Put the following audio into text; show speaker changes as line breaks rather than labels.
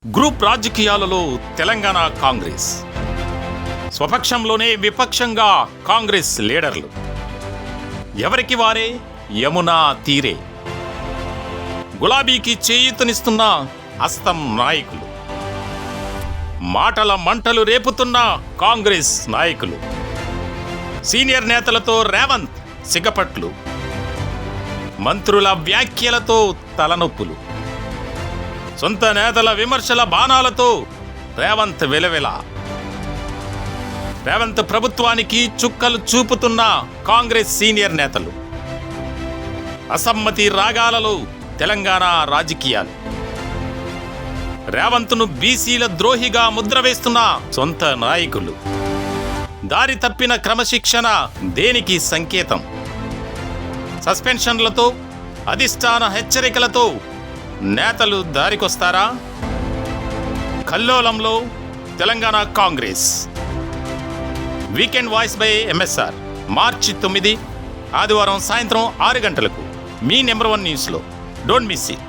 Group రాజకీయాలలో తెలంగాణ కాంగ్రెస్ స్వపక్షంలోనే విపక్షంగా కాంగ్రెస్ లీడర్లు ఎవరికి వారే యమునా తీరే గులాబీకి చేయూతనిస్తున్న అస్తం నాయకులు మాటల మంటలు రేపుతున్న కాంగ్రెస్ నాయకులు సీనియర్ నేతలతో రేవంత్ సిగపట్లు మంత్రుల వ్యాఖ్యలతో తలనొప్పులు సొంత నేతల విమర్శల బాణాలతో రేవంత్ వెలవెల రేవంత్ ప్రభుత్వానికి చుక్కలు చూపుతున్న కాంగ్రెస్ సీనియర్ నేతలు అసమ్మతి రాగాలలో తెలంగాణ రాజకీయాలు రేవంత్ను బీసీల ద్రోహిగా ముద్ర వేస్తున్న సొంత నాయకులు దారి తప్పిన క్రమశిక్షణ దేనికి సంకేతం సస్పెన్షన్లతో అధిష్టాన హెచ్చరికలతో నేతలు దారికొస్తారా? కల్లోలంలో Telangana Congress. Weekend voice by MSR March 9 ఆదివారం సాయంత్రం 6 గంటలకు మీ నెంబర్ 1 న్యూస్లో. Don't miss it.